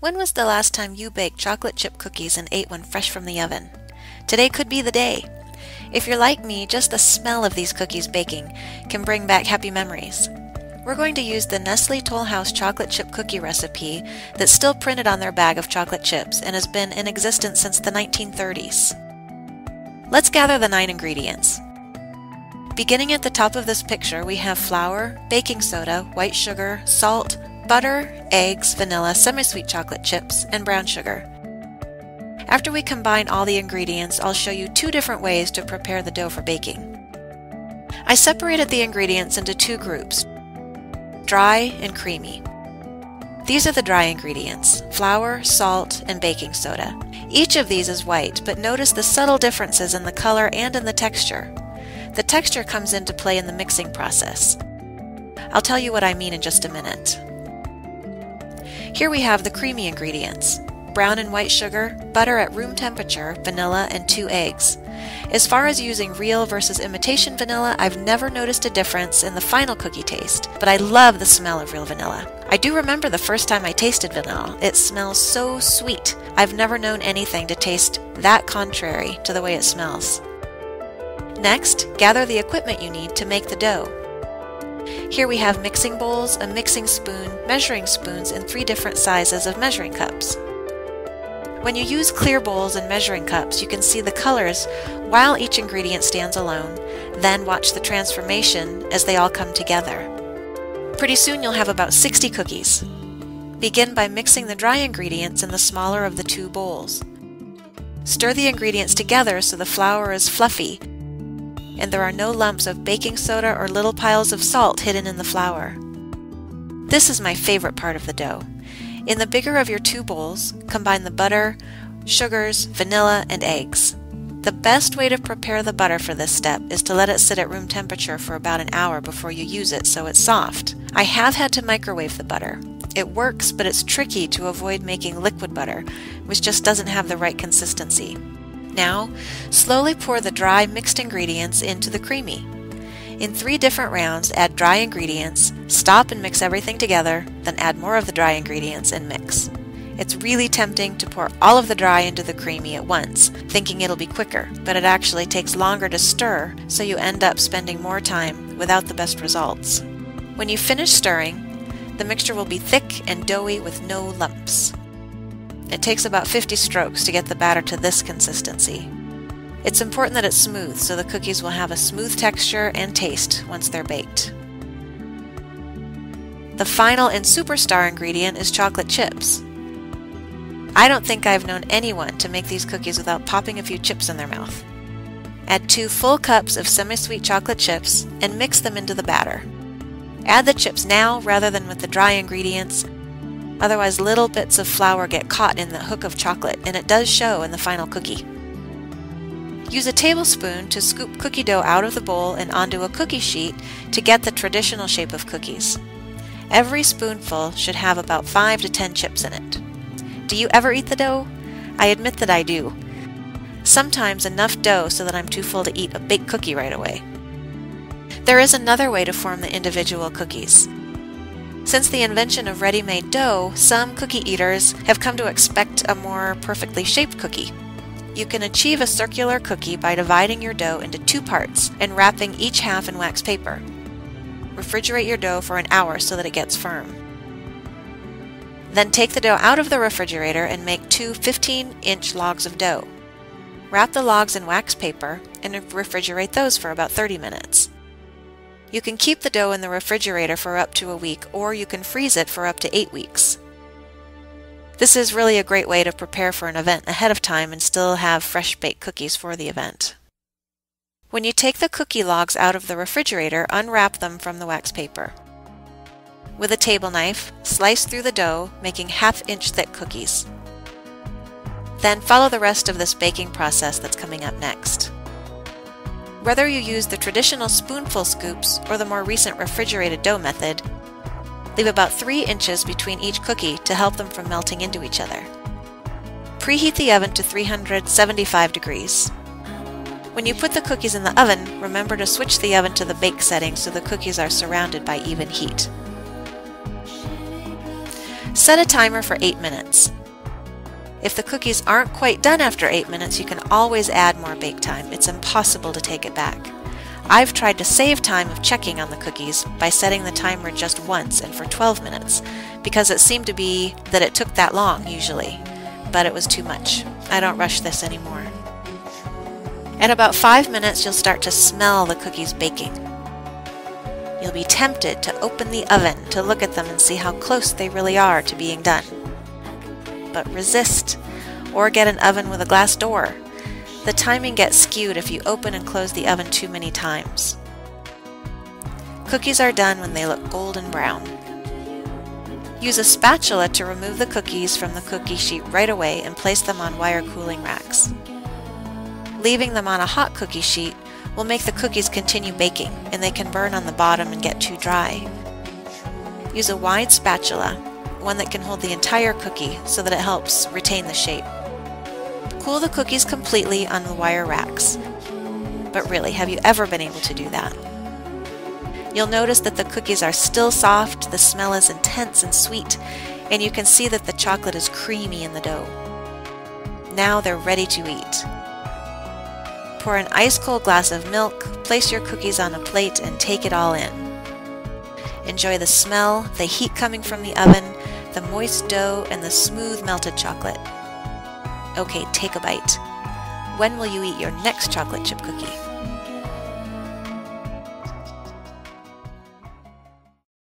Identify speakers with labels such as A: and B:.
A: When was the last time you baked chocolate chip cookies and ate one fresh from the oven? Today could be the day. If you're like me, just the smell of these cookies baking can bring back happy memories. We're going to use the Nestle Toll House chocolate chip cookie recipe that's still printed on their bag of chocolate chips and has been in existence since the 1930s. Let's gather the 9 ingredients. Beginning at the top of this picture, we have flour, baking soda, white sugar, salt, butter, eggs, vanilla, semi-sweet chocolate chips, and brown sugar. After we combine all the ingredients, I'll show you 2 different ways to prepare the dough for baking. I separated the ingredients into 2 groups, dry and creamy. These are the dry ingredients: flour, salt, and baking soda. Each of these is white, but notice the subtle differences in the color and in the texture. The texture comes into play in the mixing process. I'll tell you what I mean in just a minute. Here we have the creamy ingredients: brown and white sugar, butter at room temperature, vanilla, and 2 eggs. As far as using real versus imitation vanilla, I've never noticed a difference in the final cookie taste, but I love the smell of real vanilla. I do remember the first time I tasted vanilla. It smells so sweet. I've never known anything to taste that contrary to the way it smells. Next, gather the equipment you need to make the dough. Here we have mixing bowls, a mixing spoon, measuring spoons, and 3 different sizes of measuring cups. When you use clear bowls and measuring cups, you can see the colors while each ingredient stands alone, then watch the transformation as they all come together. Pretty soon you'll have about 60 cookies. Begin by mixing the dry ingredients in the smaller of the 2 bowls. Stir the ingredients together so the flour is fluffy and there are no lumps of baking soda or little piles of salt hidden in the flour. This is my favorite part of the dough. In the bigger of your 2 bowls, combine the butter, sugars, vanilla, and eggs. The best way to prepare the butter for this step is to let it sit at room temperature for about an hour before you use it so it's soft. I have had to microwave the butter. It works, but it's tricky to avoid making liquid butter, which just doesn't have the right consistency. Now, slowly pour the dry mixed ingredients into the creamy. In 3 different rounds, add dry ingredients, stop and mix everything together, then add more of the dry ingredients and mix. It's really tempting to pour all of the dry into the creamy at once, thinking it'll be quicker, but it actually takes longer to stir, so you end up spending more time without the best results. When you finish stirring, the mixture will be thick and doughy with no lumps. It takes about 50 strokes to get the batter to this consistency. It's important that it's smooth so the cookies will have a smooth texture and taste once they're baked. The final and superstar ingredient is chocolate chips. I don't think I've known anyone to make these cookies without popping a few chips in their mouth. Add 2 full cups of semi-sweet chocolate chips and mix them into the batter. Add the chips now rather than with the dry ingredients, otherwise little bits of flour get caught in the hook of chocolate and it does show in the final cookie. Use a tablespoon to scoop cookie dough out of the bowl and onto a cookie sheet to get the traditional shape of cookies. Every spoonful should have about 5 to 10 chips in it. Do you ever eat the dough? I admit that I do. Sometimes enough dough so that I'm too full to eat a baked cookie right away. There is another way to form the individual cookies. Since the invention of ready-made dough, some cookie eaters have come to expect a more perfectly shaped cookie. You can achieve a circular cookie by dividing your dough into 2 parts and wrapping each half in wax paper. Refrigerate your dough for an hour so that it gets firm. Then take the dough out of the refrigerator and make 2 15-inch logs of dough. Wrap the logs in wax paper and refrigerate those for about 30 minutes. You can keep the dough in the refrigerator for up to a week, or you can freeze it for up to 8 weeks. This is really a great way to prepare for an event ahead of time and still have fresh baked cookies for the event. When you take the cookie logs out of the refrigerator, unwrap them from the wax paper. With a table knife, slice through the dough, making half-inch thick cookies. Then follow the rest of this baking process that's coming up next. Whether you use the traditional spoonful scoops or the more recent refrigerated dough method, leave about 3 inches between each cookie to help them from melting into each other. Preheat the oven to 375 degrees. When you put the cookies in the oven, remember to switch the oven to the bake setting so the cookies are surrounded by even heat. Set a timer for 8 minutes. If the cookies aren't quite done after 8 minutes, you can always add more bake time. It's impossible to take it back. I've tried to save time of checking on the cookies by setting the timer just once and for 12 minutes, because it seemed to be that it took that long usually, but it was too much. I don't rush this anymore. At about 5 minutes, you'll start to smell the cookies baking. You'll be tempted to open the oven to look at them and see how close they really are to being done. But resist, or get an oven with a glass door. The timing gets skewed if you open and close the oven too many times. Cookies are done when they look golden brown. Use a spatula to remove the cookies from the cookie sheet right away and place them on wire cooling racks. Leaving them on a hot cookie sheet will make the cookies continue baking, and they can burn on the bottom and get too dry. Use a wide spatula, one that can hold the entire cookie so that it helps retain the shape. Cool the cookies completely on the wire racks. But really, have you ever been able to do that? You'll notice that the cookies are still soft, the smell is intense and sweet, and you can see that the chocolate is creamy in the dough. Now they're ready to eat. Pour an ice-cold glass of milk, place your cookies on a plate, and take it all in. Enjoy the smell, the heat coming from the oven, the moist dough, and the smooth melted chocolate. Okay, take a bite. When will you eat your next chocolate chip cookie?